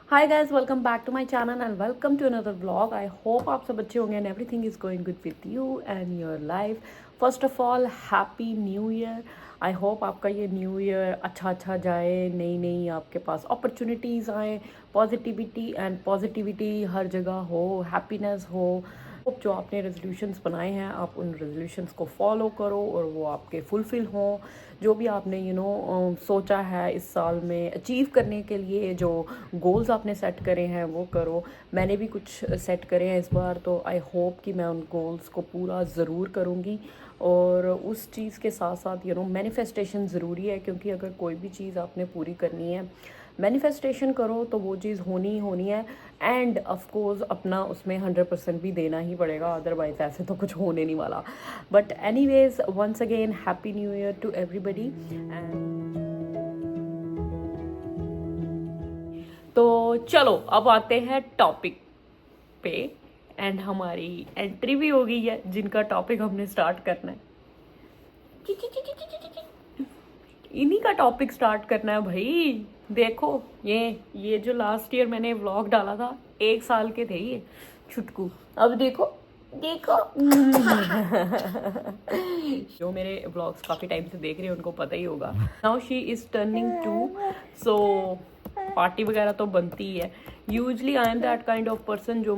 Hi guys, welcome back to my channel and welcome to another vlog. I hope आप सब अच्छे होंगे and everything is going good with you and your life. First of all happy new year. I hope आपका ये new year अच्छा जाए, नई नई आपके पास अपॉर्चुनिटीज़ आए, पॉजिटिविटी हर जगह हो, हैप्पीनेस हो। होप जो आपने रेजोल्यूशंस बनाए हैं आप उन रेजोल्यूशंस को फॉलो करो और वो आपके फुलफ़िल हों। जो भी आपने सोचा है इस साल में अचीव करने के लिए, जो गोल्स आपने सेट करे हैं वो करो। मैंने भी कुछ सेट करे हैं इस बार, तो आई होप कि मैं उन गोल्स को पूरा ज़रूर करूँगी। और उस चीज़ के साथ साथ मैनिफेस्टेशन ज़रूरी है, क्योंकि अगर कोई भी चीज़ आपने पूरी करनी है, मैनिफेस्टेशन करो तो वो चीज़ होनी ही होनी है। एंड ऑफ कोर्स अपना उसमें 100% भी देना ही पड़ेगा, अदरवाइज ऐसे तो कुछ होने नहीं वाला। But anyways, once again happy new year to everybody. And तो चलो अब आते हैं टॉपिक पे। एंड हमारी एंट्री भी हो गई है जिनका टॉपिक हमने स्टार्ट करना है। इन्हीं का टॉपिक स्टार्ट करना है भाई। देखो, ये जो लास्ट ईयर मैंने व्लॉग डाला था, 1 साल के थे ये छुटकू। अब देखो देखो जो मेरे व्लॉग्स काफ़ी टाइम से देख रहे हैं उनको पता ही होगा। Now she is turning 2, so party वगैरह तो बनती ही है। Usually I am that kind of person जो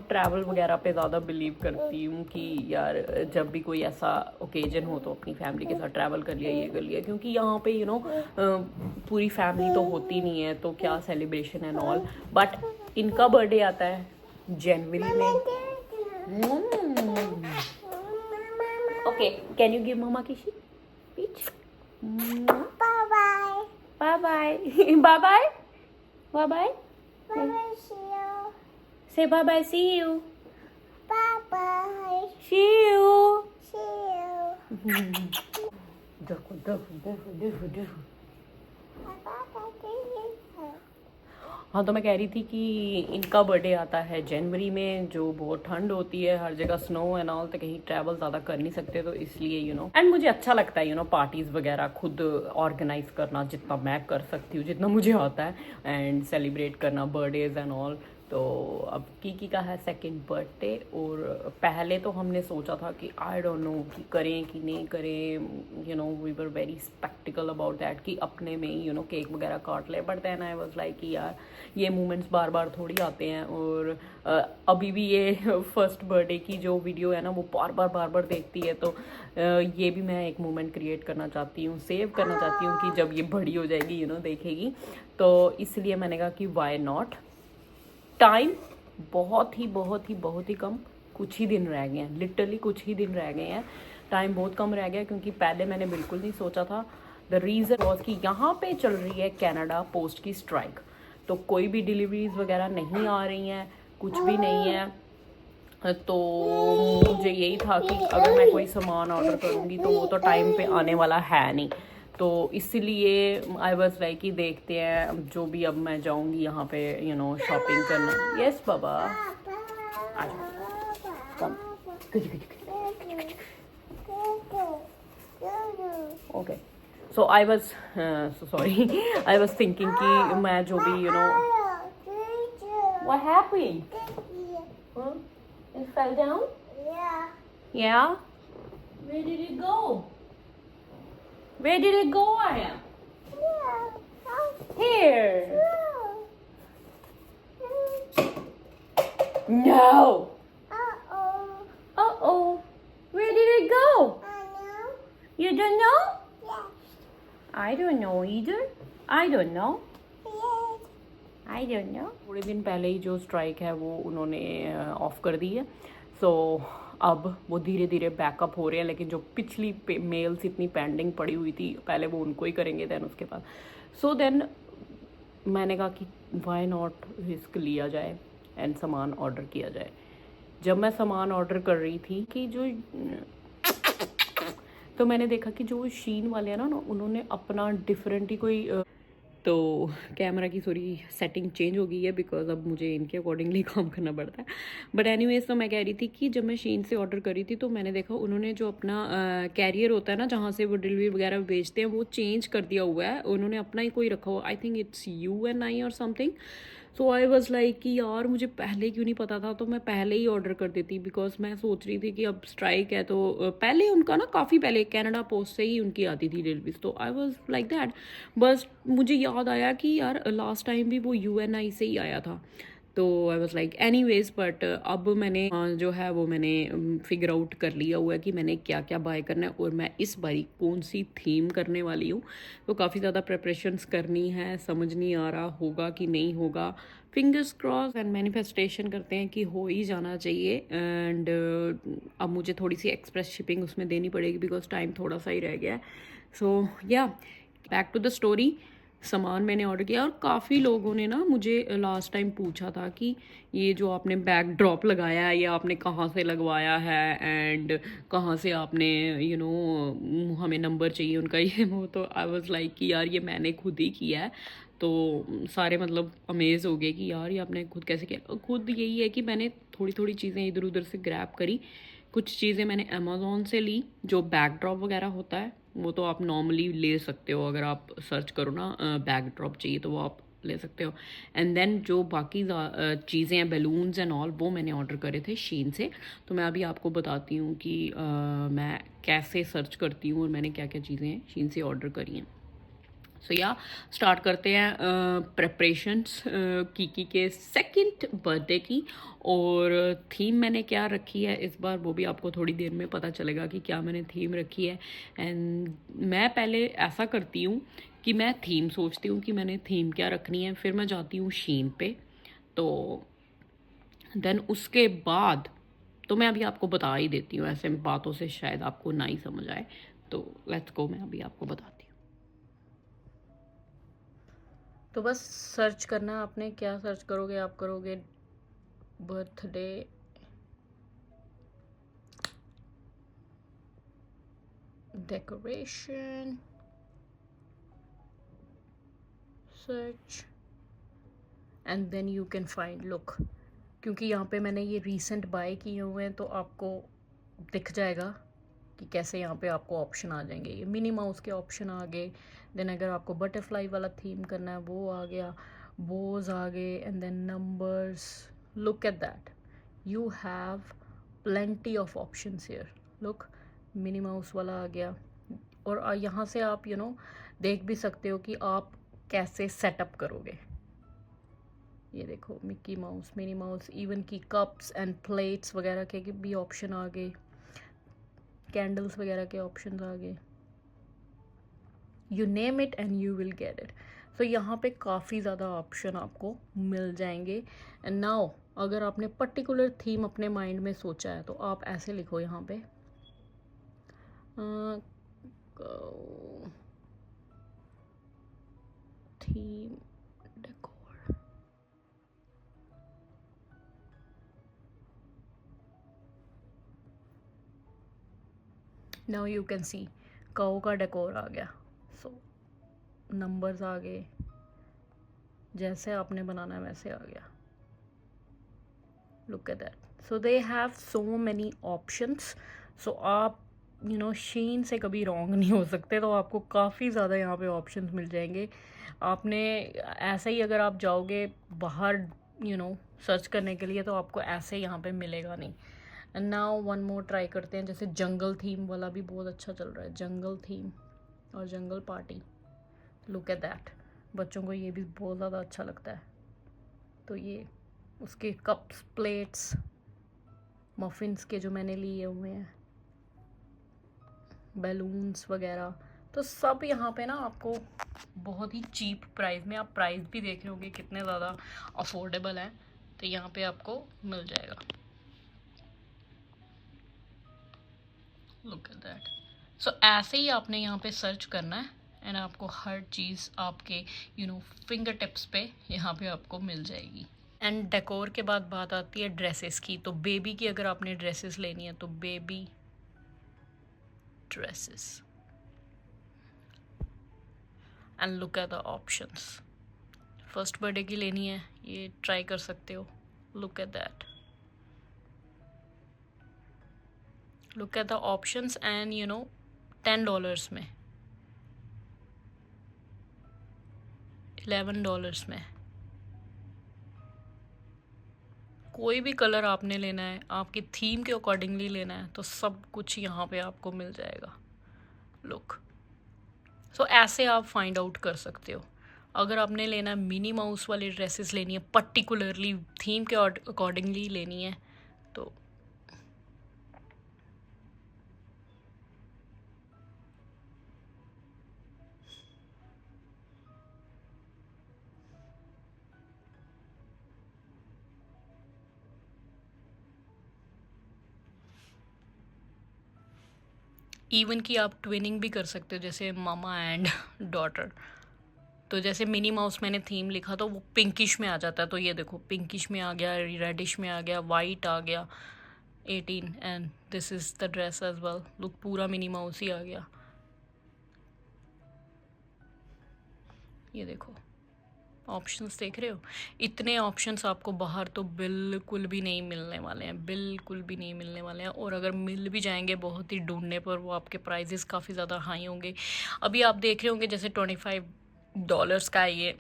ट्रैवल वगैरह पे ज़्यादा बिलीव करती हूँ कि यार जब भी कोई ऐसा ओकेजन हो तो अपनी फैमिली के साथ ट्रैवल कर लिया, ये कर लिया। क्योंकि यहाँ पे पूरी फैमिली तो होती नहीं है, तो क्या सेलिब्रेशन एंड ऑल। बट इनका बर्थडे आता है जनवरी में। Okay, can you give mamma kissy peach? Bye bye bye bye bye bye bye bye. Say bye bye. See you. Bye bye. See you. See you. देखो। हाँ, तो मैं कह रही थी कि इनका बर्थडे आता है जनवरी में, जो बहुत ठंड होती है, हर जगह स्नो एंड ऑल, तो कहीं ट्रैवल ज़्यादा कर नहीं सकते, तो इसलिए एंड मुझे अच्छा लगता है पार्टीज़ वगैरह खुद ऑर्गेनाइज करना, जितना मैं कर सकती हूँ, जितना मुझे आता है, एंड सेलिब्रेट करना बर्थडेज एंड ऑल। तो अब कीकी का है सेकंड बर्थडे, और पहले तो हमने सोचा था कि आई डोंट नो कि करें कि नहीं करें, we were very sceptical about that कि अपने में ही केक वगैरह काट ले। But then I was like कि यार ये मोमेंट्स बार बार थोड़ी आते हैं, और अभी भी ये फर्स्ट बर्थडे की जो वीडियो है ना वो बार बार देखती है, तो ये भी मैं एक मोमेंट क्रिएट करना चाहती हूँ, सेव करना चाहती हूँ कि जब ये बड़ी हो जाएगी देखेगी। तो इसलिए मैंने कहा कि वाई नॉट। टाइम बहुत ही कम, कुछ ही दिन रह गए हैं, लिटरली कुछ ही दिन रह गए हैं। टाइम बहुत कम रह गया, क्योंकि पहले मैंने बिल्कुल नहीं सोचा था। द रीज़न वॉज कि यहाँ पे चल रही है कनाडा पोस्ट की स्ट्राइक, तो कोई भी डिलीवरीज वगैरह नहीं आ रही हैं, कुछ भी नहीं है। तो मुझे यही था कि अगर मैं कोई सामान ऑर्डर करूँगी तो वो तो टाइम पे आने वाला है नहीं। तो इसलिए आई वॉज लाइक कि देखते हैं, जो भी अब मैं जाऊँगी यहाँ पे शॉपिंग करना। Yes Baba, okay. So I was sorry I was thinking कि मैं जो भी What happened? Huh? It fell down? Yeah. Yeah? Where did it go? Where did it go, Aya? Here. No. Uh-oh. Uh-oh. Where did it go? I know. You don't know? Yes. I don't know either. I don't know. I don't no. थोड़े दिन पहले ही जो strike है वो उन्होंने of कर दी है, सो अब वो धीरे धीरे बैकअप हो रहे हैं। लेकिन जो पिछली मेल्स इतनी पेंडिंग पड़ी हुई थी, पहले वो उनको ही करेंगे, देन उसके बाद। सो देन मैंने कहा कि वाई नॉट रिस्क लिया जाए एंड सामान ऑर्डर किया जाए। जब मैं सामान ऑर्डर कर रही थी कि तो मैंने देखा कि जो शीन वाले हैं ना, उन्होंने अपना डिफरेंट ही कोई तो कैमरा की सेटिंग चेंज हो गई है, बिकॉज अब मुझे इनके अकॉर्डिंगली काम करना पड़ता है। बट एनीवेज, तो मैं कह रही थी कि जब मैं शीन से ऑर्डर करी थी तो मैंने देखा उन्होंने जो अपना कैरियर होता है ना, जहाँ से वो डिलीवरी वगैरह भेजते हैं, वो चेंज कर दिया हुआ है। उन्होंने अपना ही कोई रखा हुआ, आई थिंक इट्स UNI और something. So I was like कि यार मुझे पहले क्यों नहीं पता था, तो मैं पहले ही ऑर्डर कर देती, बिकॉज मैं सोच रही थी कि अब स्ट्राइक है तो पहले उनका ना काफ़ी पहले कनाडा पोस्ट से ही उनकी आती थी डिलीवरीज, तो आई वॉज लाइक दैट। बस मुझे याद आया कि यार लास्ट टाइम भी वो UNI से ही आया था, तो I was like any ways. But अब मैंने जो है वो मैंने फिगर आउट कर लिया हुआ है कि मैंने क्या क्या बाय करना है और मैं इस बारी कौन सी थीम करने वाली हूँ। तो काफ़ी ज़्यादा प्रिपरेशंस करनी है, समझ नहीं आ रहा होगा कि नहीं होगा। फिंगर्स क्रॉस एंड मैनिफेस्टेशन करते हैं कि हो ही जाना चाहिए। एंड अब मुझे थोड़ी सी एक्सप्रेस शिपिंग उसमें देनी पड़ेगी बिकॉज टाइम थोड़ा सा ही रह गया है। सो या बैक टू द स्टोरी। सामान मैंने ऑर्डर किया और काफ़ी लोगों ने ना मुझे लास्ट टाइम पूछा था कि ये जो आपने बैक ड्रॉप लगाया है ये आपने कहाँ से लगवाया है एंड कहाँ से आपने हमें नंबर चाहिए उनका ये वो। तो आई वाज लाइक कि यार ये मैंने खुद ही किया है। तो सारे मतलब अमेज़ हो गए कि यार ये आपने खुद कैसे किया। खुद यही है कि मैंने थोड़ी थोड़ी चीज़ें इधर उधर से ग्रैब करी। कुछ चीज़ें मैंने अमेज़ोन से ली, जो बैकड्रॉप वगैरह होता है वो तो आप नॉर्मली ले सकते हो, अगर आप सर्च करो ना बैकड्रॉप चाहिए तो वो आप ले सकते हो। एंड देन जो बाकी चीज़ें हैं बैलून्स एंड ऑल वो मैंने ऑर्डर करे थे शीन से। तो मैं अभी आपको बताती हूँ कि मैं कैसे सर्च करती हूँ और मैंने क्या क्या चीज़ें शीन से ऑर्डर करी हैं। सो या स्टार्ट करते हैं प्रेपरेशंस कीकी के सेकंड बर्थडे की। और थीम मैंने क्या रखी है इस बार वो भी आपको थोड़ी देर में पता चलेगा कि क्या मैंने थीम रखी है। एंड मैं पहले ऐसा करती हूँ कि मैं थीम सोचती हूँ कि मैंने थीम क्या रखनी है, फिर मैं जाती हूँ शीन पे। तो देन उसके बाद तो मैं अभी आपको बता ही देती हूँ, ऐसे बातों से शायद आपको ना ही समझ आए। तो लेट्स गो, मैं अभी आपको बताती हूँ। तो बस सर्च करना है आपने, क्या सर्च करोगे, आप करोगे birthday decoration search and then you can find look. क्योंकि यहाँ पे मैंने ये रीसेंट बाय किए हुए हैं तो आपको दिख जाएगा कि कैसे यहाँ पे आपको ऑप्शन आ जाएंगे। ये मिनी माउस के ऑप्शन आ गए। देन अगर आपको बटरफ्लाई वाला थीम करना है वो आ गया, बोज आ गए and then numbers. Look at that, you have plenty of options here. Look, Minnie Mouse वाला आ गया। और यहाँ से आप देख भी सकते हो कि आप कैसे सेटअप करोगे। ये देखो, Mickey mouse, Minnie Mouse, even की कप्स एंड प्लेट्स वगैरह के भी ऑप्शन आ गए, कैंडल्स वगैरह के ऑप्शन आ गए। You name it and you will get it. So यहाँ पे काफ़ी ज़्यादा ऑप्शन आपको मिल जाएंगे। एंड नाउ अगर आपने पर्टिकुलर थीम अपने माइंड में सोचा है तो आप ऐसे लिखो यहाँ पे theme decor. Now you can see cow का डेकोर आ गया। सो नंबर्स आ गए, जैसे आपने बनाना है वैसे आ गया। Look at that. So they have so many options. So आप शीन से कभी रॉन्ग नहीं हो सकते। तो आपको काफ़ी ज़्यादा यहाँ पे ऑप्शंस मिल जाएंगे। आपने ऐसे ही अगर आप जाओगे बाहर सर्च करने के लिए तो आपको ऐसे यहाँ पे मिलेगा नहीं। And now one more try करते हैं, जैसे जंगल थीम वाला भी बहुत अच्छा चल रहा है, जंगल थीम और जंगल पार्टी। लुक एट दैट, बच्चों को ये भी बहुत ज़्यादा अच्छा लगता है। तो ये उसके कप्स, प्लेट्स, मफ़िन्स के जो मैंने लिए हुए हैं, बैलून्स वगैरह, तो सब यहाँ पे ना आपको बहुत ही चीप प्राइस में, आप प्राइस भी देख रहे होंगे कितने ज़्यादा अफोर्डेबल हैं, तो यहाँ पे आपको मिल जाएगा। Look at that. सो ऐसे ही आपने यहाँ पे सर्च करना है एंड आपको हर चीज़ आपके फिंगर टिप्स पे यहाँ पे आपको मिल जाएगी। एंड डेकोर के बाद बात आती है ड्रेसेस की। तो बेबी की अगर आपने ड्रेसेस लेनी है तो baby dresses and look at the options. First birthday की लेनी है, ये ट्राई कर सकते हो। Look at that, look at the options and $10 में, $11 में, कोई भी कलर आपने लेना है, आपकी थीम के अकॉर्डिंगली लेना है, तो सब कुछ यहाँ पे आपको मिल जाएगा। लुक, सो ऐसे आप फाइंड आउट कर सकते हो। अगर आपने लेना है मिनी माउस वाली ड्रेसेस लेनी है, पर्टिकुलरली थीम के अकॉर्डिंगली लेनी है, तो इवन कि आप ट्विनिंग भी कर सकते हो, जैसे मामा एंड डॉटर। तो जैसे मिनी माउस मैंने थीम लिखा तो वो पिंकिश में आ जाता है, तो ये देखो पिंकिश में आ गया, रेडिश में आ गया, वाइट आ गया 18, and this is the dress as well. Look, पूरा मिनी माउस ही आ गया। ये देखो ऑप्शंस देख रहे हो, इतने ऑप्शंस आपको बाहर तो बिल्कुल भी नहीं मिलने वाले हैं, बिल्कुल भी नहीं मिलने वाले हैं। और अगर मिल भी जाएंगे बहुत ही ढूंढने पर, वो आपके प्राइजेस काफ़ी ज़्यादा हाई होंगे। अभी आप देख रहे होंगे जैसे $25 का है ये,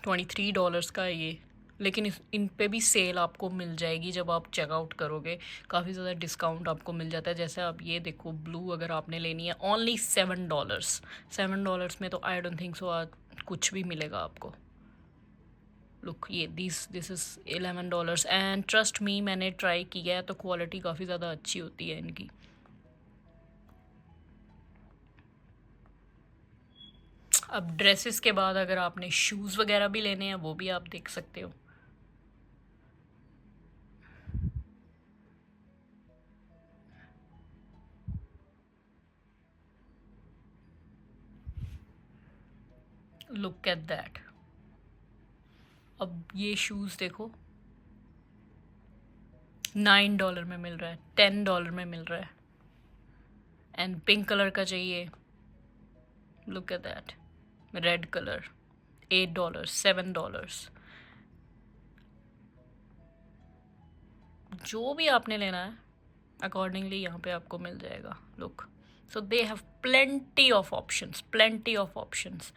$23 का है ये, लेकिन इन पे भी सेल आपको मिल जाएगी जब आप चेकआउट करोगे। काफ़ी ज़्यादा डिस्काउंट आपको मिल जाता है। जैसे आप ये देखो, ब्लू अगर आपने लेनी है ओनली $7, $7 में तो आई डोंट थिंक सो आज कुछ भी मिलेगा आपको। लुक, ये this is $11, and trust me, मैंने ट्राई किया है तो क्वालिटी काफ़ी ज़्यादा अच्छी होती है इनकी। अब ड्रेसेस के बाद अगर आपने शूज़ वगैरह भी लेने हैं, वो भी आप देख सकते हो। Look at that. अब ये शूज़ देखो, $9 में मिल रहा है, $10 में मिल रहा है। एंड पिंक कलर का चाहिए, look at that. Red colour $8, $7। जो भी आपने लेना है अकॉर्डिंगली यहाँ पे आपको मिल जाएगा। Look, so they have plenty of options, plenty of options.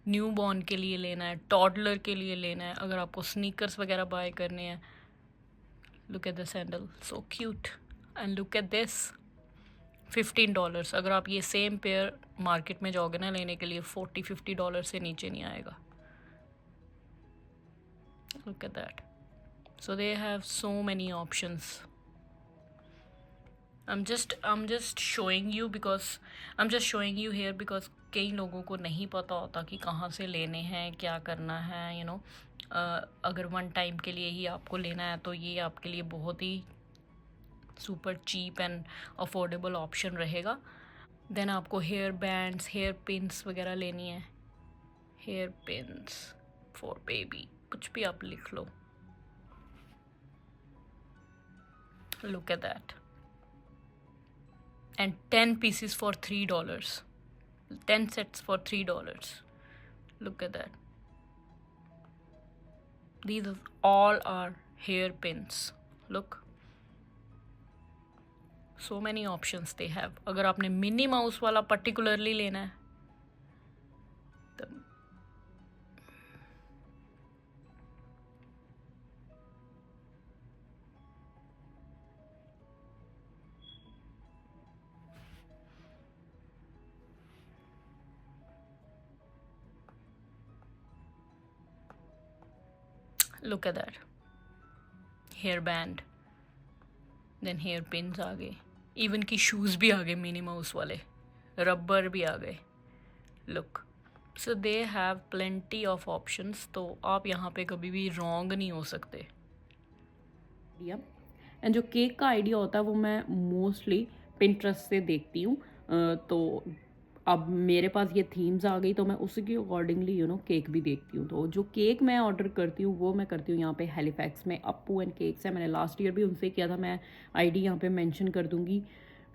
New born के लिए लेना है, टॉडलर के लिए लेना है, अगर आपको स्नीकर्स वगैरह बाय करने हैं। Look at the sandal, so cute. And look at this, $15। अगर आप ये सेम पेयर मार्केट में जाओगे ना लेने के लिए, $40-50 से नीचे नहीं आएगा। Look at that. So they have so many options. I'm just showing you because I'm just showing you here because कई लोगों को नहीं पता होता कि कहाँ से लेने हैं, क्या करना है, अगर वन टाइम के लिए ही आपको लेना है तो ये आपके लिए बहुत ही super cheap and affordable option रहेगा। देन आपको हेयर बैंड्स, हेयर पिन्स वगैरह लेनी है, हेयर पिन्स फॉर बेबी, कुछ भी आप लिख लो। Look at that. And 10 pieces for $3, 10 sets for $3. Look at that. These all are hair pins. Look, so many options they have. अगर आपने मिनी माउस वाला पर्टिकुलरली लेना है तो look at that. Hair band, then hair pins आ गए, even की shoes भी आ गए मिनी माउस वाले, रबर भी आ गए। Look, so they have plenty of options, तो आप यहाँ पे कभी भी रॉन्ग नहीं हो सकते। एंड जो केक का आइडिया होता है वो मैं मोस्टली पिंटरेस्ट से देखती हूँ। तो अब मेरे पास ये थीम्स आ गई तो मैं उसी के अकॉर्डिंगली केक भी देखती हूँ। तो जो केक मैं ऑर्डर करती हूँ वो मैं करती हूँ यहाँ पे हैलिफैक्स में, अप्पू एंड केक्स है। मैंने लास्ट ईयर भी उनसे किया था, मैं आईडी यहाँ पे मेंशन कर दूँगी।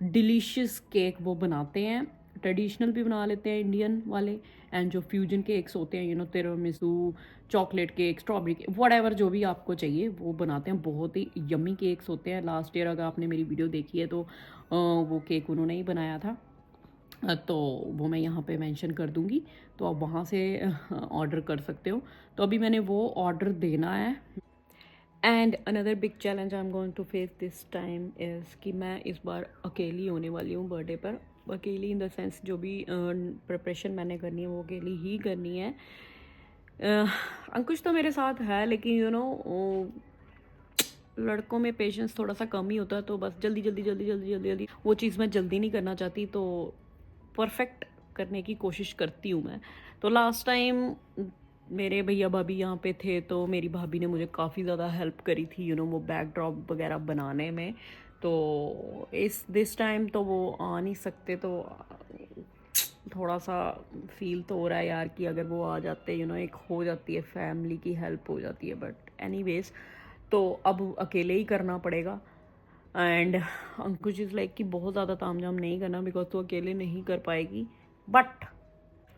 डिलीशियस केक वो बनाते हैं, ट्रेडिशनल भी बना लेते हैं इंडियन वाले, एंड जो फ्यूजन केक्स होते हैं tiramisu, chocolate cake, strawberry cake, whatever जो भी आपको चाहिए वो बनाते हैं। बहुत ही यम्मी केक्स होते हैं। लास्ट ईयर अगर आपने मेरी वीडियो देखी है तो वो केक उन्होंने ही बनाया था, तो वो मैं यहाँ पे मेंशन कर दूँगी, तो आप वहाँ से ऑर्डर कर सकते हो। तो अभी मैंने वो ऑर्डर देना है। And another big challenge I am going to face this time is कि मैं इस बार अकेली होने वाली हूँ बर्थडे पर। अकेली इन द सेंस जो भी प्रिपरेशन मैंने करनी है वो अकेली ही करनी है। अंकुश तो मेरे साथ है, लेकिन यू नो लड़कों में पेशेंस थोड़ा सा कम ही होता है, तो बस जल्दी जल्दी जल्दी जल्दी जल्दी जल्दी वो चीज़ मैं जल्दी नहीं करना चाहती, तो परफेक्ट करने की कोशिश करती हूँ मैं। तो लास्ट टाइम मेरे भैया भाभी यहाँ पे थे, तो मेरी भाभी ने मुझे काफ़ी ज़्यादा हेल्प करी थी यू नो वो बैकड्रॉप वगैरह बनाने में। तो इस दिस टाइम तो वो आ नहीं सकते, तो थोड़ा सा फील तो हो रहा है यार कि अगर वो आ जाते यू नो एक हो जाती है फैमिली की हेल्प हो जाती है। बट एनीवेज तो अब अकेले ही करना पड़ेगा। एंड अंकुश इज़ लाइक कि बहुत ज़्यादा तामझाम नहीं करना बिकॉज तो अकेले नहीं कर पाएगी। But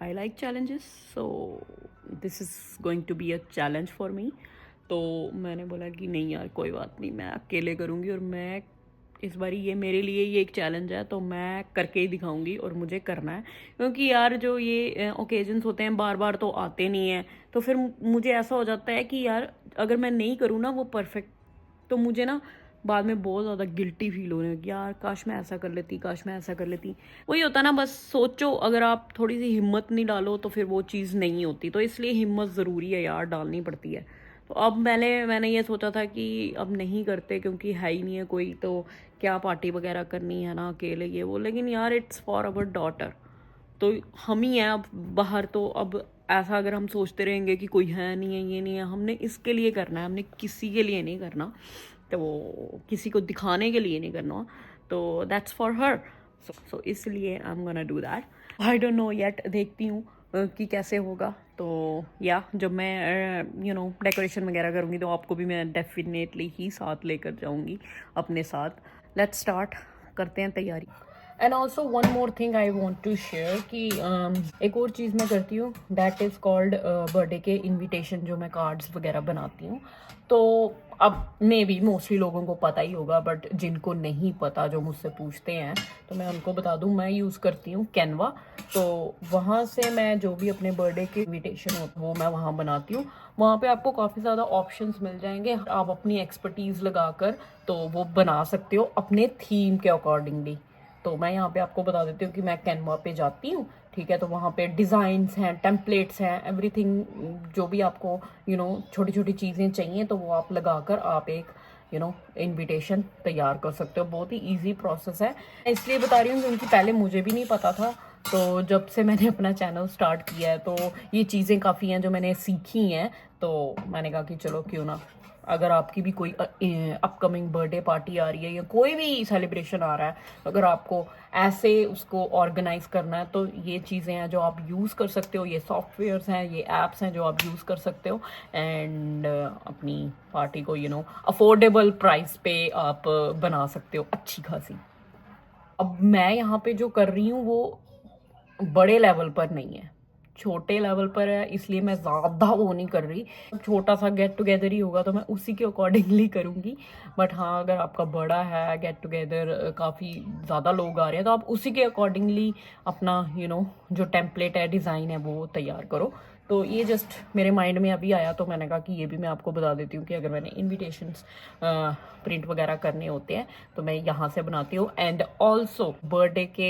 I like challenges, so this is going to be a challenge for me. तो मैंने बोला कि नहीं यार कोई बात नहीं, मैं अकेले करूँगी और मैं इस बारी ये मेरे लिए ये एक चैलेंज है, तो मैं करके ही दिखाऊंगी और मुझे करना है। क्योंकि यार जो ये ओकेजन्स होते हैं बार बार तो आते नहीं हैं, तो फिर मुझे ऐसा हो जाता है कि यार अगर मैं नहीं करूँ ना वो परफेक्ट, तो मुझे ना बाद में बहुत ज़्यादा गिल्टी फील होने लगी, यार काश मैं ऐसा कर लेती, काश मैं ऐसा कर लेती। वही होता ना, बस सोचो, अगर आप थोड़ी सी हिम्मत नहीं डालो तो फिर वो चीज़ नहीं होती। तो इसलिए हिम्मत ज़रूरी है यार, डालनी पड़ती है। तो अब मैंने ये सोचा था कि अब नहीं करते क्योंकि है ही नहीं है कोई, तो क्या पार्टी वगैरह करनी है ना अकेले ये वो। लेकिन यार इट्स फॉर अवर डॉटर, तो हम ही हैं अब बाहर। तो अब ऐसा अगर हम सोचते रहेंगे कि कोई है नहीं है ये नहीं है, हमने इसके लिए करना है, हमने किसी के लिए नहीं करना, तो वो किसी को दिखाने के लिए नहीं करना। तो दैट्स फॉर हर। सो इसलिए I am gonna do that. I don't know yet, देखती हूँ कि कैसे होगा। तो या जब मैं यू नो डेकोरेशन वगैरह करूँगी तो आपको भी मैं डेफिनेटली ही साथ लेकर जाऊँगी अपने साथ। लेट्स स्टार्ट, करते हैं तैयारी। And also one more thing I want to share कि एक और चीज़ मैं करती हूँ, दैट इज़ कॉल्ड बर्थडे के इन्विटेशन, जो मैं कार्ड्स वगैरह बनाती हूँ। तो अब मे बी मोस्टली लोगों को पता ही होगा, बट जिनको नहीं पता जो मुझसे पूछते हैं तो मैं उनको बता दूँ, मैं यूज़ करती हूँ कैनवा। तो वहाँ से मैं जो भी अपने बर्थडे के इन्विटेशन हो वो मैं वहाँ बनाती हूँ। वहाँ पे आपको काफ़ी ज़्यादा ऑप्शंस मिल जाएंगे, आप अपनी एक्सपर्टीज़ लगाकर तो वो बना सकते हो अपने थीम के अकॉर्डिंगली। तो मैं यहाँ पे आपको बता देती हूँ कि मैं कैनवा पे जाती हूँ, ठीक है। तो वहाँ पे डिज़ाइंस हैं, टेम्पलेट्स हैं, एवरीथिंग, जो भी आपको यू नो छोटी छोटी चीज़ें चाहिए तो वो आप लगाकर आप एक यू नो इनविटेशन तैयार कर सकते हो। बहुत ही इजी प्रोसेस है, इसलिए बता रही हूँ क्योंकि पहले मुझे भी नहीं पता था। तो जब से मैंने अपना चैनल स्टार्ट किया है तो ये चीज़ें काफ़ी हैं जो मैंने सीखी हैं। तो मैंने कहा कि चलो क्यों ना, अगर आपकी भी कोई अपकमिंग बर्थडे पार्टी आ रही है या कोई भी सेलिब्रेशन आ रहा है, अगर आपको ऐसे उसको ऑर्गेनाइज करना है, तो ये चीज़ें हैं जो आप यूज़ कर सकते हो, ये सॉफ्टवेयर्स हैं, ये ऐप्स हैं जो आप यूज़ कर सकते हो। एंड अपनी पार्टी को यू नो अफोर्डेबल प्राइस पे आप बना सकते हो अच्छी खासी। अब मैं यहाँ पे जो कर रही हूँ वो बड़े लेवल पर नहीं है, छोटे लेवल पर है, इसलिए मैं ज़्यादा वो नहीं कर रही। छोटा सा गेट टुगेदर ही होगा तो मैं उसी के अकॉर्डिंगली करूँगी। बट हाँ, अगर आपका बड़ा है गेट टुगेदर, काफ़ी ज़्यादा लोग आ रहे हैं, तो आप उसी के अकॉर्डिंगली अपना यू नो जो टेम्पलेट है, डिज़ाइन है, वो तैयार करो। तो ये जस्ट मेरे माइंड में अभी आया, तो मैंने कहा कि ये भी मैं आपको बता देती हूँ कि अगर मैंने इन्विटेशंस प्रिंट वगैरह करने होते हैं तो मैं यहाँ से बनाती हूँ। एंड ऑल्सो बर्थडे के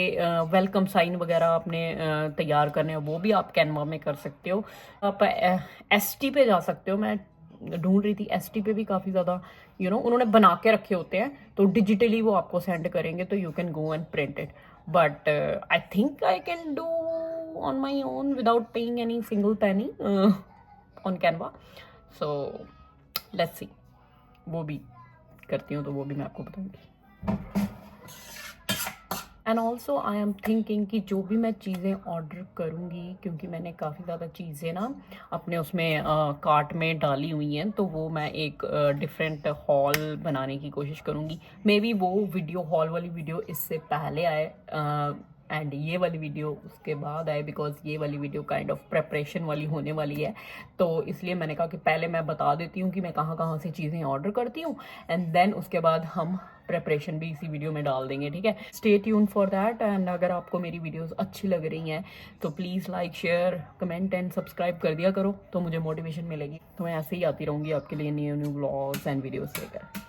वेलकम साइन वगैरह आपने तैयार करने हैं, वो भी आप कैनवा में कर सकते हो। आप ST पे जा सकते हो, मैं ढूंढ रही थी ST पे भी काफ़ी ज़्यादा यू नो उन्होंने बना के रखे होते हैं, तो डिजिटली वो आपको सेंड करेंगे, तो you can go and print it. But I think I can do on my own without paying any single penny on Canva. So let's see, वो भी करती हूँ तो वो भी मैं आपको बताऊंगी। And also I am thinking कि जो भी मैं चीज़ें ऑर्डर करूँगी, क्योंकि मैंने काफ़ी ज़्यादा चीज़ें ना अपने उसमें कार्ट में डाली हुई हैं, तो वो मैं एक डिफरेंट हॉल बनाने की कोशिश करूँगी। मे बी वो वीडियो, हॉल वाली वीडियो इससे पहले आए, एंड ये वाली वीडियो उसके बाद आए, बिकॉज ये वाली वीडियो काइंड ऑफ प्रेपरेशन वाली होने वाली है। तो इसलिए मैंने कहा कि पहले मैं बता देती हूँ कि मैं कहाँ कहाँ से चीज़ें ऑर्डर करती हूँ, एंड देन उसके बाद हम प्रेपरेशन भी इसी वीडियो में डाल देंगे, ठीक है। Stay tune for that. And अगर आपको मेरी वीडियोस अच्छी लग रही हैं तो please like, share, comment and subscribe कर दिया करो, तो मुझे मोटिवेशन मिलेगी। तो मैं ऐसे ही आती रहूँगी आपके लिए new new vlogs and videos लेकर।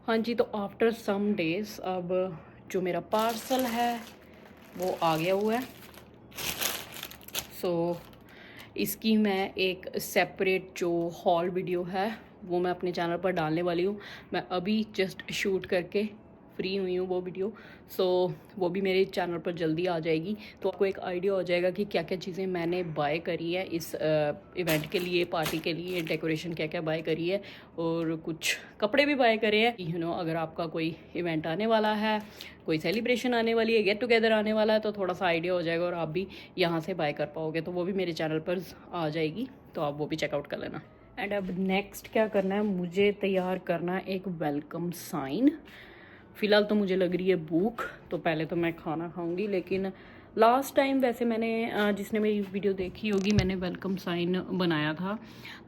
हाँ जी, तो आफ्टर सम डेज़ अब जो मेरा पार्सल है वो आ गया हुआ है। सो इसकी मैं एक सेपरेट जो हॉल वीडियो है वो मैं अपने चैनल पर डालने वाली हूँ। मैं अभी जस्ट शूट करके फ्री हुई हूँ वो वीडियो। सो वो भी मेरे चैनल पर जल्दी आ जाएगी, तो आपको एक आइडिया हो जाएगा कि क्या क्या चीज़ें मैंने बाय करी है इस इवेंट के लिए, पार्टी के लिए, डेकोरेशन क्या क्या बाय करी है, और कुछ कपड़े भी बाय करे हैं। यू नो, अगर आपका कोई इवेंट आने वाला है, कोई सेलिब्रेशन आने वाली है, गेट टुगेदर आने वाला है, तो थोड़ा सा आइडिया हो जाएगा और आप भी यहाँ से बाय कर पाओगे। तो वो भी मेरे चैनल पर आ जाएगी, तो आप वो भी चेकआउट कर लेना। एंड अब नेक्स्ट क्या करना है, मुझे तैयार करना है एक वेलकम साइन। फ़िलहाल तो मुझे लग रही है भूख, तो पहले तो मैं खाना खाऊंगी। लेकिन लास्ट टाइम वैसे मैंने, जिसने मेरी वीडियो देखी होगी, मैंने वेलकम साइन बनाया था,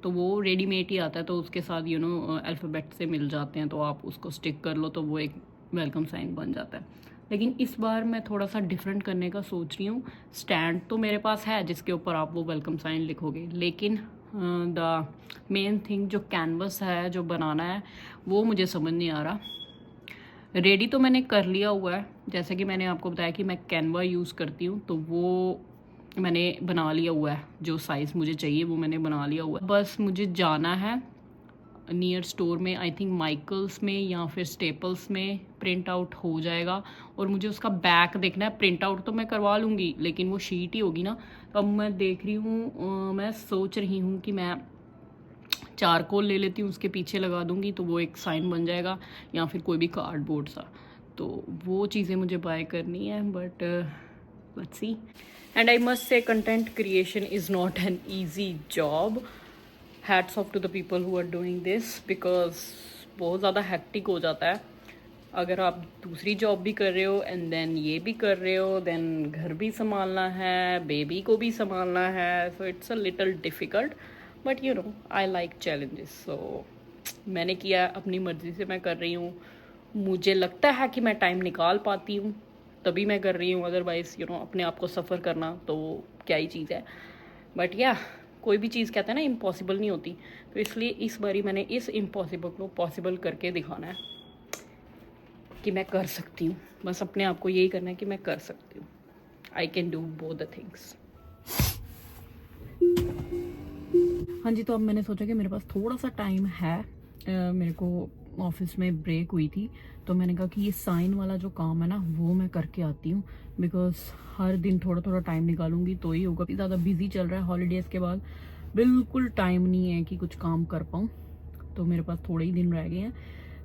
तो वो रेडीमेड ही आता है, तो उसके साथ यू नो अल्फ़ाबेट से मिल जाते हैं, तो आप उसको स्टिक कर लो तो वो एक वेलकम साइन बन जाता है। लेकिन इस बार मैं थोड़ा सा डिफरेंट करने का सोच रही हूँ। स्टैंड तो मेरे पास है जिसके ऊपर आप वो वेलकम साइन लिखोगे, लेकिन द मेन थिंग जो कैनवस है जो बनाना है वो मुझे समझ नहीं आ रहा। रेडी तो मैंने कर लिया हुआ है, जैसे कि मैंने आपको बताया कि मैं कैनवा यूज़ करती हूँ, तो वो मैंने बना लिया हुआ है। जो साइज़ मुझे चाहिए वो मैंने बना लिया हुआ है। बस मुझे जाना है नियर स्टोर में, आई थिंक माइकल्स में या फिर स्टेपल्स में प्रिंट आउट हो जाएगा, और मुझे उसका बैक देखना है। प्रिंट आउट तो मैं करवा लूँगी, लेकिन वो शीट ही होगी ना। तो अब मैं देख रही हूँ, मैं सोच रही हूँ कि मैं चारकोल ले लेती हूँ, उसके पीछे लगा दूँगी तो वो एक साइन बन जाएगा, या फिर कोई भी कार्डबोर्ड सा। तो वो चीज़ें मुझे बाय करनी है, but let's see. And I must say content creation is not an easy job. Hats off to the people who are doing this, because बहुत ज़्यादा हैक्टिक हो जाता है। अगर आप दूसरी जॉब भी कर रहे हो एंड देन ये भी कर रहे हो, देन घर भी संभालना है, बेबी को भी संभालना है, so it's a little difficult, but you know I like challenges. So मैंने किया, अपनी मर्ज़ी से मैं कर रही हूँ। मुझे लगता है कि मैं टाइम निकाल पाती हूँ तभी मैं कर रही हूँ, अदरवाइज़ यू नो अपने आप को सफ़र करना तो क्या ही चीज़ है। बट या कोई भी चीज़ कहते हैं ना इम्पॉसिबल नहीं होती, तो इसलिए इस बारी मैंने इस इम्पॉसिबल को पॉसिबल करके दिखाना है कि मैं कर सकती हूँ। बस अपने आप को यही करना है कि मैं कर सकती हूँ। I can do both the things. हाँ जी, तो अब मैंने सोचा कि मेरे पास थोड़ा सा टाइम है, मेरे को ऑफिस में ब्रेक हुई थी, तो मैंने कहा कि ये साइन वाला जो काम है ना वो मैं करके आती हूँ, बिकॉज हर दिन थोड़ा थोड़ा टाइम निकालूंगी तो ही होगा। ज़्यादा बिजी चल रहा है, हॉलीडेज़ के बाद बिल्कुल टाइम नहीं है कि कुछ काम कर पाऊँ, तो मेरे पास थोड़े ही दिन रह गए हैं।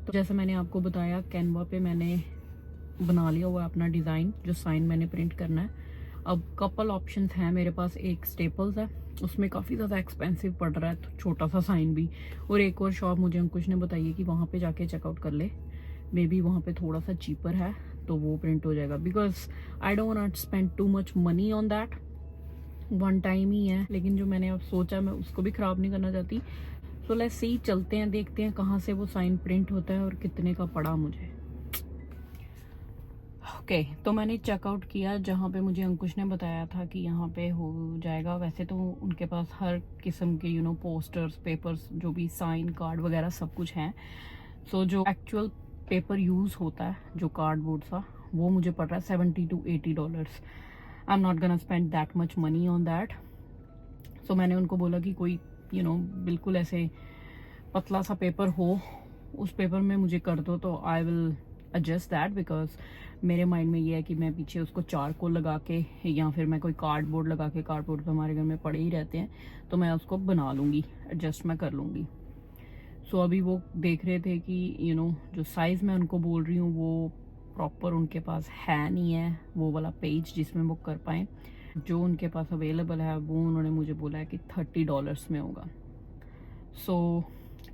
तो जैसे मैंने आपको बताया, कैनवा पे मैंने बना लिया हुआ अपना डिज़ाइन, जो साइन मैंने प्रिंट करना है। अब कपल ऑप्शंस हैं मेरे पास। एक स्टेपल्स है, उसमें काफ़ी ज़्यादा एक्सपेंसिव पड़ रहा है, तो छोटा सा साइन भी। और एक और शॉप मुझे अंकुश ने बताई है कि वहाँ पे जाके चेकआउट कर ले, मे बी वहाँ पे थोड़ा सा चीपर है तो वो प्रिंट हो जाएगा, because I don't want to spend too much money on that. One time ही है, लेकिन जो मैंने अब सोचा मैं उसको भी ख़राब नहीं करना चाहती। सो लेट्स सी, चलते हैं, देखते हैं कहाँ से वो साइन प्रिंट होता है और कितने का पड़ा मुझे। ओके, तो मैंने चेकआउट किया जहाँ पे मुझे अंकुश ने बताया था कि यहाँ पे हो जाएगा। वैसे तो उनके पास हर किस्म के यू नो पोस्टर्स, पेपर्स, जो भी साइन कार्ड वगैरह सब कुछ हैं। सो जो एक्चुअल पेपर यूज़ होता है, जो कार्डबोर्ड सा, वो मुझे पड़ रहा है $70 to $80। I am not gonna spend that much money on that. So मैंने उनको बोला कि कोई यू नो बिल्कुल ऐसे पतला सा पेपर हो, उस पेपर में मुझे कर दो, तो I will adjust that. Because मेरे माइंड में ये है कि मैं पीछे उसको चारकोल लगा के, या फिर मैं कोई कार्डबोर्ड लगा के, कार्डबोर्ड तो हमारे घर में पड़े ही रहते हैं, तो मैं उसको बना लूँगी, एडजस्ट मैं कर लूँगी। सो अभी वो देख रहे थे कि यू नो जो साइज़ मैं उनको बोल रही हूँ वो प्रॉपर उनके पास है नहीं है, वो वाला पेज जिसमें वो कर पाएँ। जो उनके पास अवेलेबल है वो उन्होंने मुझे बोला है कि $30 में होगा। So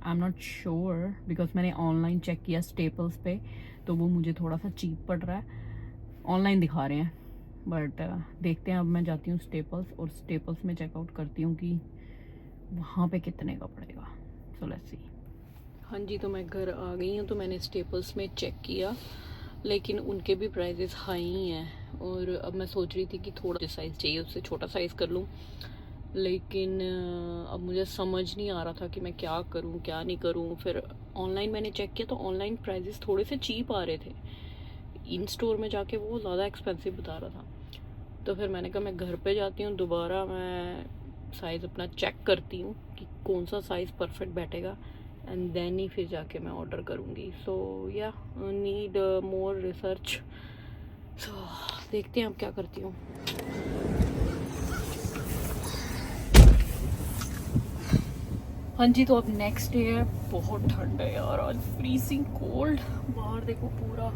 I am not sure because मैंने ऑनलाइन चेक किया स्टेपल्स पे, तो वो मुझे थोड़ा सा चीप पड़ रहा है, ऑनलाइन दिखा रहे हैं। बट देखते हैं, अब मैं जाती हूँ स्टेपल्स और स्टेपल्स में चेकआउट करती हूँ कि वहाँ पे कितने का पड़ेगा। सो लेट्स सी। हाँ जी, तो मैं घर आ गई हूँ। तो मैंने स्टेपल्स में चेक किया, लेकिन उनके भी प्राइजेस हाई ही हैं। और अब मैं सोच रही थी कि थोड़ा जो साइज़ चाहिए उससे छोटा साइज़ कर लूँ, लेकिन अब मुझे समझ नहीं आ रहा था कि मैं क्या करूँ क्या नहीं करूँ। फिर ऑनलाइन मैंने चेक किया तो ऑनलाइन प्राइजेस थोड़े से चीप आ रहे थे, इन स्टोर में जाके वो ज़्यादा एक्सपेंसिव बता रहा था। तो फिर मैंने कहा मैं घर पे जाती हूँ, दोबारा मैं साइज़ अपना चेक करती हूँ कि कौन सा साइज़ परफेक्ट बैठेगा, एंड देन ही फिर जाके मैं ऑर्डर करूँगी। सो या नीड मोर रिसर्च। सो देखते हैं अब क्या करती हूँ। हाँ जी, तो अब नेक्स्ट डे है। बहुत ठंड है यार आज, फ्रीजिंग कोल्ड। बाहर देखो पूरा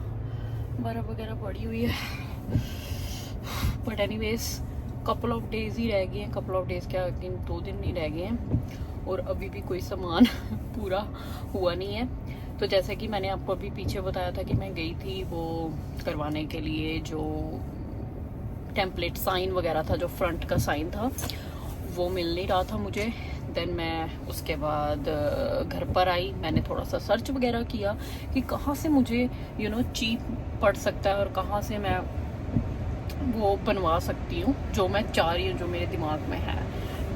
बर्फ़ वगैरह पड़ी हुई है। But anyways couple of days ही रह गए हैं, कपल ऑफ डेज क्या, 2 दिन ही रह गए हैं और अभी भी कोई सामान पूरा हुआ नहीं है। तो जैसे कि मैंने आपको अभी पीछे बताया था कि मैं गई थी वो करवाने के लिए, जो टेम्पलेट साइन वगैरह था, जो फ्रंट का साइन था वो मिल नहीं रहा था मुझे। देन मैं उसके बाद घर पर आई, मैंने थोड़ा सा सर्च वगैरह किया कि कहाँ से मुझे चीप पड़ सकता है और कहाँ से मैं वो बनवा सकती हूँ जो मैं चाह रही हूँ, जो मेरे दिमाग में है।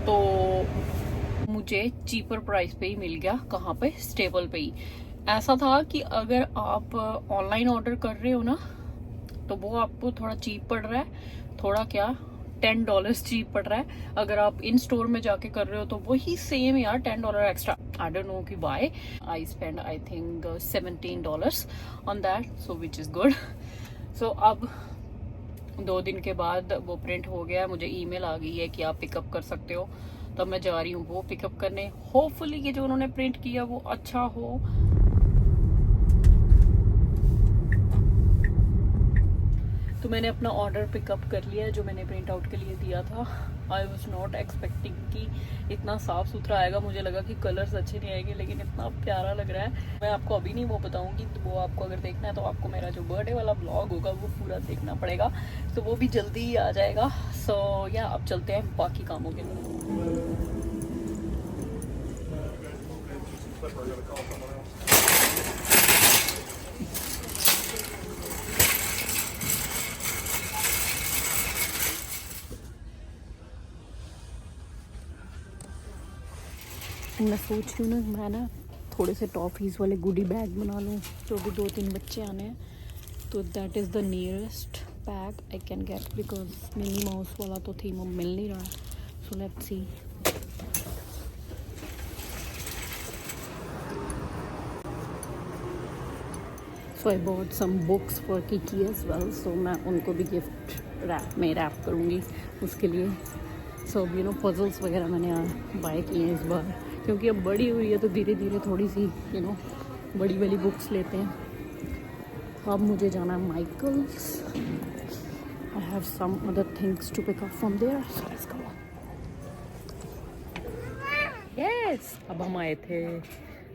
तो मुझे चीपर प्राइस पे ही मिल गया। कहाँ पे? स्टेबल पे ही। ऐसा था कि अगर आप ऑनलाइन ऑर्डर कर रहे हो ना, तो वो आपको थोड़ा चीप पड़ रहा है, थोड़ा क्या $10 चीप पड़ रहा है। अगर आप इन स्टोर में जाके कर रहे हो तो वही सेम यार, $10 एक्स्ट्रा। आई डोंट नो कि why I spend I think $17 on that, so which is good. So अब 2 दिन के बाद वो प्रिंट हो गया, मुझे ईमेल आ गई है कि आप पिकअप कर सकते हो। तब मैं जा रही हूँ वो पिकअप करने। होपफुली कि जो उन्होंने प्रिंट किया वो अच्छा हो। तो मैंने अपना ऑर्डर पिकअप कर लिया है जो मैंने प्रिंट आउट के लिए दिया था। आई वॉज नॉट एक्सपेक्टिंग कि इतना साफ़ सुथरा आएगा। मुझे लगा कि कलर्स अच्छे नहीं आएंगे, लेकिन इतना प्यारा लग रहा है। मैं आपको अभी नहीं वो बताऊंगी, तो वो आपको अगर देखना है तो आपको मेरा जो बर्थडे वाला ब्लॉग होगा वो पूरा देखना पड़ेगा, तो वो भी जल्दी ही आ जाएगा। सो या अब चलते हैं बाकी कामों के लिए। मैं सोच रही हूँ ना, मैं ना थोड़े से टॉफ़ीज़ वाले गुडी बैग बना लूँ, तो भी 2-3 बच्चे आने हैं, तो that is the nearest bag I can get, because Minnie Mouse वाला तो थीम अब मिल नहीं रहा है। So let's see. So I bought some books for Kiki as well, so मैं उनको भी गिफ्ट रैप में रैप करूँगी उसके लिए। सो पजल्स वगैरह मैंने बाय किए हैं इस बार, क्योंकि अब बड़ी हुई है तो धीरे धीरे थोड़ी सी बड़ी वाली बुक्स लेते हैं। अब मुझे जाना है Michaels. I have some other things to pick up from there, so let's go. Yes, अब हम आए थे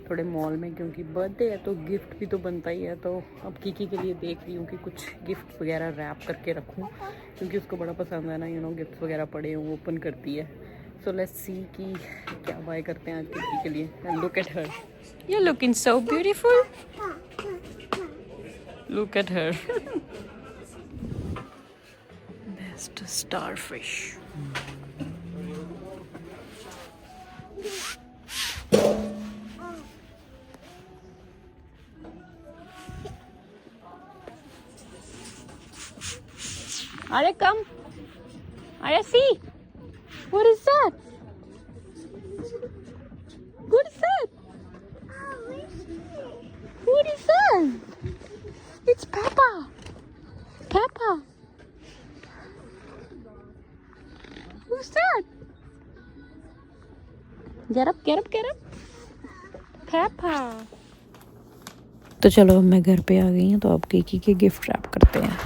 थोड़े मॉल में, क्योंकि बर्थडे है तो गिफ्ट भी तो बनता ही है। तो अब किकी के लिए देख रही हूँ कि कुछ गिफ्ट वगैरह रैप करके रखूँ, क्योंकि उसको बड़ा पसंद है ना गिफ्ट वगैरह पड़े वो ओपन करती है। सो लेट्स सी कि क्या बाय करते हैं आज किकी के लिए। And look at her, you looking so beautiful, look at her. Best starfish. Are come? Are see? What is that? What is that? What is that? It's Peppa. Peppa. Who's that? Get up, get up, get up. Peppa. तो चलो अब मैं घर पे आ गई हूँ, तो अब किकी के गिफ्ट रैप करते हैं।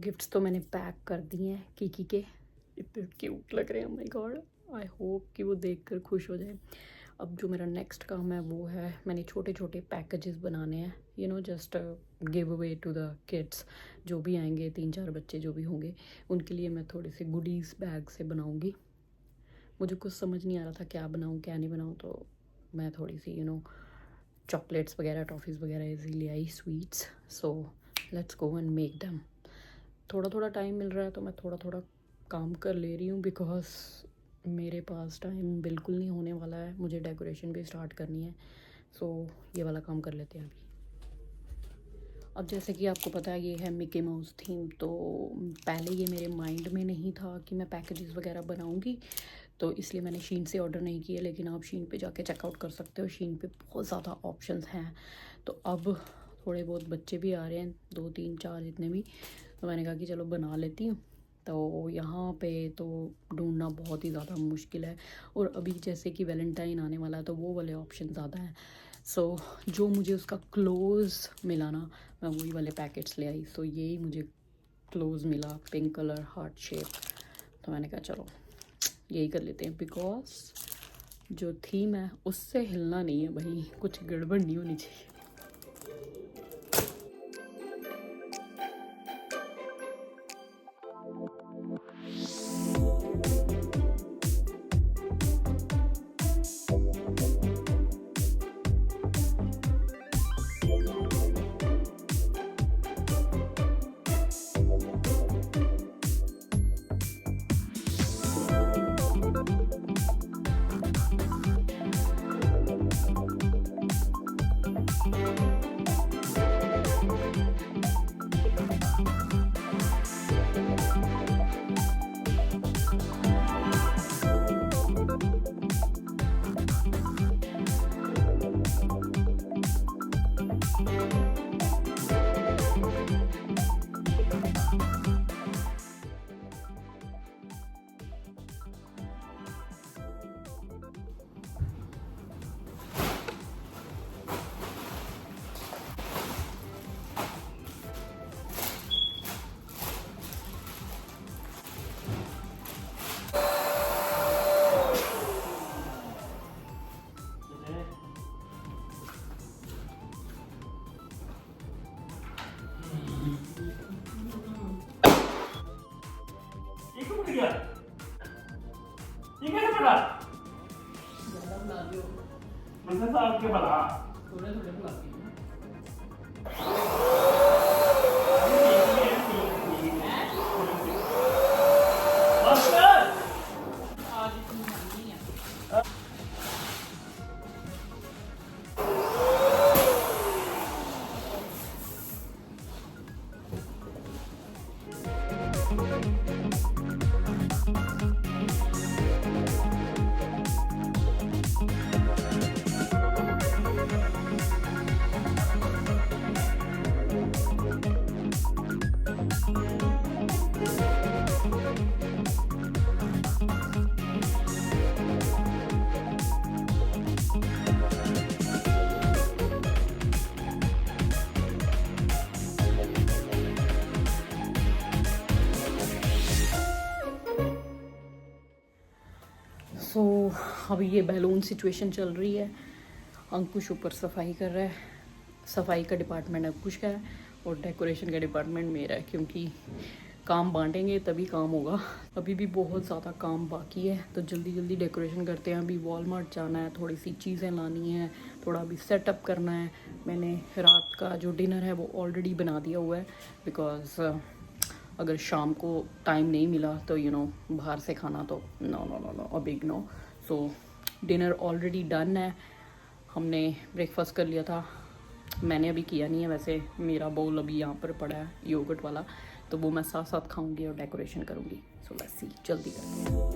गिफ्ट्स तो मैंने पैक कर दिए हैं किकी के, इतने क्यूट लग रहे हैं, माय गॉड। आई होप कि वो देखकर खुश हो जाए। अब जो मेरा नेक्स्ट काम है वो है, मैंने छोटे छोटे पैकेजेस बनाने हैं, you know, just give away to the kids. जो भी आएंगे, 3-4 बच्चे जो भी होंगे, उनके लिए मैं थोड़ी सी गुडीज़ बैग से बनाऊंगी। मुझे कुछ समझ नहीं आ रहा था क्या बनाऊं क्या नहीं बनाऊं, तो मैं थोड़ी सी यू नो चॉकलेट्स वगैरह, टॉफ़ीज़ वगैरह ऐसे ले आई, sweets. So let's go and make them. थोड़ा थोड़ा टाइम मिल रहा है तो मैं थोड़ा थोड़ा काम कर ले रही हूँ, बिकॉज मेरे पास टाइम बिल्कुल नहीं होने वाला है, मुझे डेकोरेशन भी स्टार्ट करनी है। सो ये वाला काम कर लेते हैं अभी। अब जैसे कि आपको पता है ये है मिकी माउस थीम, तो पहले ये मेरे माइंड में नहीं था कि मैं पैकेजेस वगैरह बनाऊंगी, तो इसलिए मैंने शीन से ऑर्डर नहीं किया। लेकिन आप शीन पे जाके चेकआउट कर सकते हो, शीन पे बहुत ज़्यादा ऑप्शंस हैं। तो अब थोड़े बहुत बच्चे भी आ रहे हैं, 2-3-4 जितने भी, तो मैंने कहा कि चलो बना लेती हूँ। तो यहाँ पे तो ढूंढना बहुत ही ज़्यादा मुश्किल है, और अभी जैसे कि वैलेंटाइन आने वाला है तो वो वाले ऑप्शन ज़्यादा हैं। सो जो मुझे उसका क्लोज़ मिला ना, मैं वही वाले पैकेट्स ले आई। सो यही मुझे क्लोज़ मिला, पिंक कलर, हार्ट शेप। तो मैंने कहा चलो यही कर लेते हैं, बिकॉज जो थीम है उससे हिलना नहीं है भाई, कुछ गड़बड़ नहीं होनी चाहिए। ये कैसे पड़ा? मुझसे साफ के पड़ा। थोड़े थोड़े बुलाती हूँ। आज इतनी नहीं है। सो अभी ये बैलून सिचुएशन चल रही है। अंकुश ऊपर सफाई कर रहा है, सफाई का डिपार्टमेंट अंकुश का है और डेकोरेशन का डिपार्टमेंट मेरा है, क्योंकि काम बांटेंगे तभी काम होगा। अभी भी बहुत ज़्यादा काम बाकी है, तो जल्दी जल्दी डेकोरेशन करते हैं। अभी वॉलमार्ट जाना है, थोड़ी सी चीज़ें लानी है, थोड़ा अभी सेटअप करना है। मैंने रात का जो डिनर है वो ऑलरेडी बना दिया हुआ है, बिकॉज अगर शाम को टाइम नहीं मिला तो यू नो बाहर से खाना तो no no no no a big no. So dinner already done है, हमने ब्रेकफास्ट कर लिया था। मैंने अभी किया नहीं है, वैसे मेरा बाउल अभी यहाँ पर पड़ा है योगर्ट वाला, तो वो मैं साथ साथ खाऊंगी और डेकोरेशन करूँगी। सो लेट्स सी, जल्दी करते हैं।